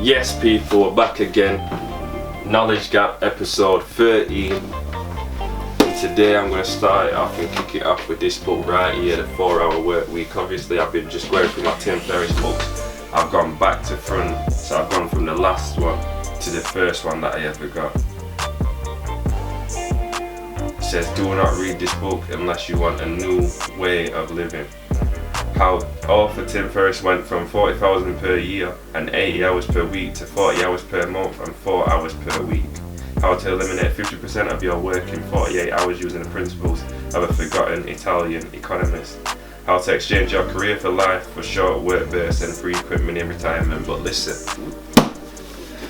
Yes people, we're back again. Knowledge Gap episode 13. Today I'm going to start it off and kick it off with this book right here, the 4-Hour Workweek. Obviously I've been just going through my Tim Ferriss books. I've gone back to front, so I've gone from the last one to the first one that I ever got. It says, do not read this book unless you want a new way of living. How author Tim Ferriss went from 40,000 per year and 80 hours per week to 40 hours per month and 4 hours per week. How to eliminate 50% of your work in 48 hours using the principles of a forgotten Italian economist. How to exchange your career for life for short work bursts and frequent mini retirement. But listen,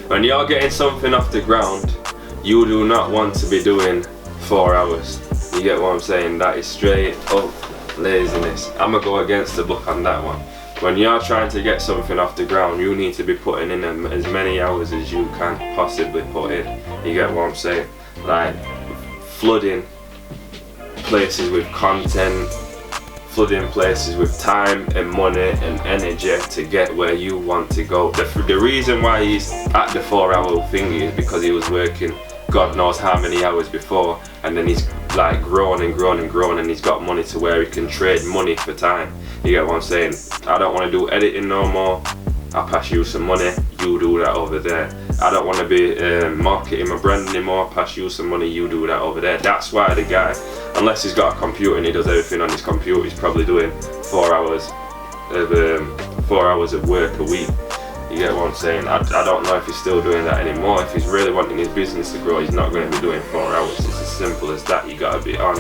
when you're getting something off the ground, you do not want to be doing 4 hours. You get what I'm saying? That is straight up laziness. I'm gonna go against the book on that one. When you're trying to get something off the ground, you need to be putting in as many hours as you can possibly put in. You get what I'm saying? Like flooding places with content, flooding places with time and money and energy to get where you want to go. The reason why he's at the 4-hour thingy is because he was working God knows how many hours before, and then he's like grown and grown and grown, and he's got money to where he can trade money for time. You get what I'm saying? I don't want to do editing no more. I'll pass you some money, you do that over there. I don't want to be marketing my brand anymore. Pass you some money, you do that over there. That's why the guy, unless he's got a computer and he does everything on his computer, he's probably doing 4 hours of work a week. You get what I'm saying? I don't know if he's still doing that anymore. If he's really wanting his business to grow, he's not going to be doing 4 hours. It's as simple as that. You got to be on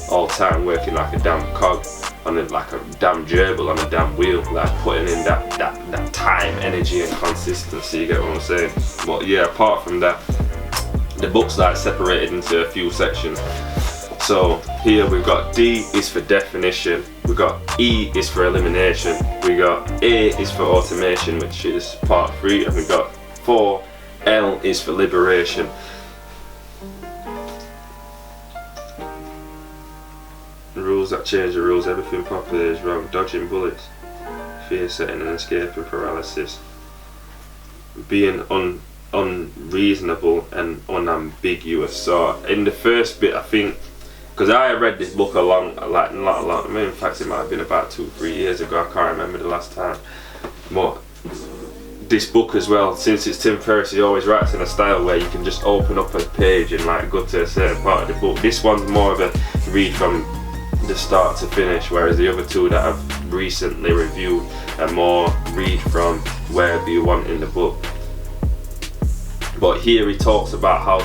all time, working like a damn cog, like a damn gerbil on a damn wheel, like putting in that time, energy and consistency. You get what I'm saying? But yeah, apart from that, the book's like separated into a few sections. So here we've got D is for definition, we got E is for elimination, we got A is for automation, which is part 3, and we got 4, L is for liberation. Rules that change the rules, everything popular is wrong, dodging bullets, fear setting and escaping paralysis, being unreasonable and unambiguous. So in the first bit, I think, because I read this book not a lot, I mean, in fact it might have been about 2-3 years ago, I can't remember the last time. But this book as well, since it's Tim Ferriss, he always writes in a style where you can just open up a page and like go to a certain part of the book. This one's more of a read from the start to finish, whereas the other two that I've recently reviewed are more read from wherever you want in the book. But here he talks about how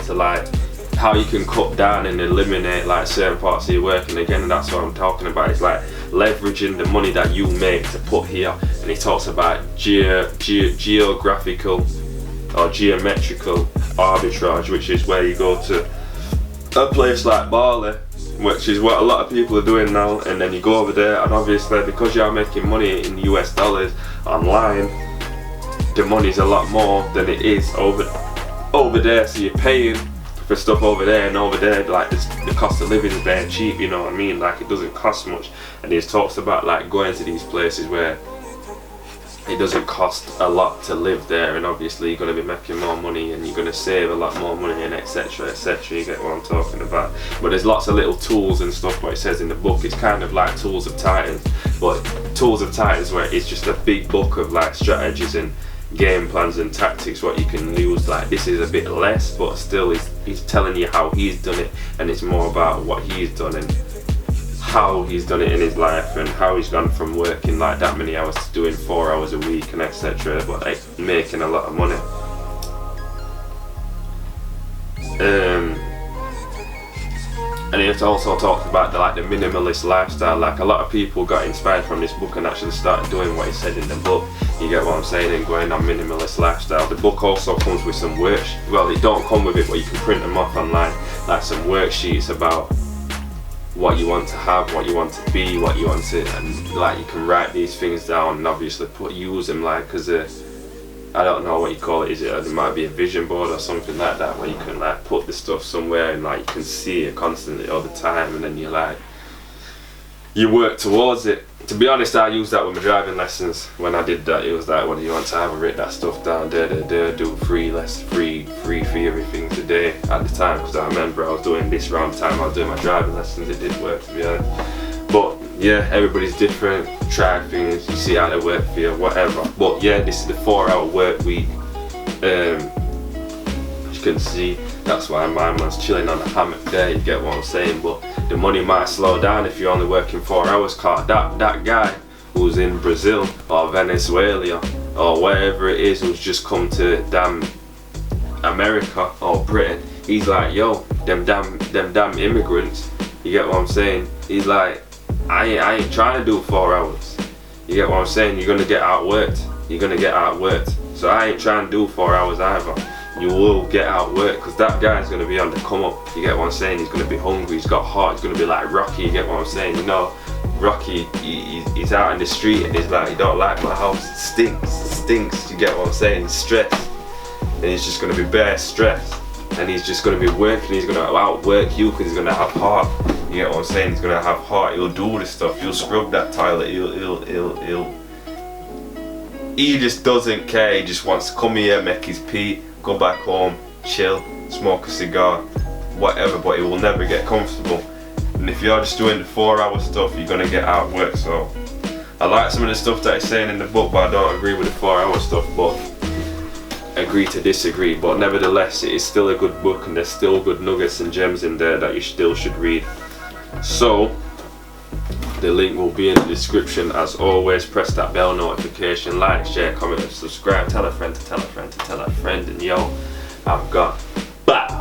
you can cut down and eliminate like certain parts of your work, and again that's what I'm talking about. It's like leveraging the money that you make to put here, and he talks about geographical or geometrical arbitrage, which is where you go to a place like Bali, which is what a lot of people are doing now, and then you go over there, and obviously because you're making money in US dollars online, the money's a lot more than it is over there, so you're paying for stuff over there, and over there like the cost of living is very cheap, you know what I mean, like it doesn't cost much. And he talks about like going to these places where it doesn't cost a lot to live there, and obviously you're going to be making more money and you're going to save a lot more money, and etc, etc. You get what I'm talking about. But there's lots of little tools and stuff, what it says in the book. It's kind of like Tools of Titans, but Tools of Titans where it's just a big book of like strategies and game plans and tactics what you can use. Like this is a bit less, but still he's telling you how he's done it, and it's more about what he's done and how he's done it in his life, and how he's gone from working like that many hours to doing 4 hours a week and etc, but like making a lot of money. And he also talks about the minimalist lifestyle. Like a lot of people got inspired from this book and actually started doing what he said in the book. You get what I'm saying? And going on minimalist lifestyle. The book also comes with some well, it don't come with it, but you can print them off online, like some worksheets about what you want to have, what you want to be, what you want to, and like you can write these things down and obviously use them like as a, I don't know what you call it, it might be a vision board or something like that, where you can like put the stuff somewhere and like you can see it constantly all the time, and then you work towards it. To be honest, I used that with my driving lessons. When I did that, it was like, what do you want to have? I write that stuff down, do free theory things a day at the time, because I remember I was doing this around the time I was doing my driving lessons. It did work, to be honest. But yeah, everybody's different. Try things, you see how they work for you, whatever. But yeah, this is the 4-hour work week. As you can see, that's why my man's chilling on the hammock there, you get what I'm saying. But the money might slow down if you're only working 4 hours, cause that guy who's in Brazil or Venezuela or wherever it is, who's just come to damn America or Britain, he's like, yo, them damn immigrants, you get what I'm saying? He's like, I ain't trying to do 4 hours. You get what I'm saying? You're gonna get outworked. You're gonna get outworked. So I ain't trying to do 4 hours either. You will get outworked, because that guy's gonna be on the come up. You get what I'm saying? He's gonna be hungry. He's got heart. He's gonna be like Rocky. You get what I'm saying? You know, Rocky. He's out in the street and he's like, you don't like my house. It stinks. You get what I'm saying? He's stressed, and he's just gonna be bare stressed. And he's just gonna be working. He's gonna outwork you because he's gonna have heart. You get what I'm saying? He's gonna have heart. He'll do all this stuff. He'll scrub that toilet. He just doesn't care. He just wants to come here, make his pee, go back home, chill, smoke a cigar, whatever. But he will never get comfortable. And if you're just doing the 4-hour stuff, you're gonna get outworked. So I like some of the stuff that he's saying in the book, but I don't agree with the 4-hour stuff. But agree to disagree. But nevertheless, it is still a good book, and there's still good nuggets and gems in there that you still should read. So the link will be in the description. As always, press that bell notification, like, share, comment, and subscribe. Tell a friend to tell a friend to tell a friend. And yo, I've got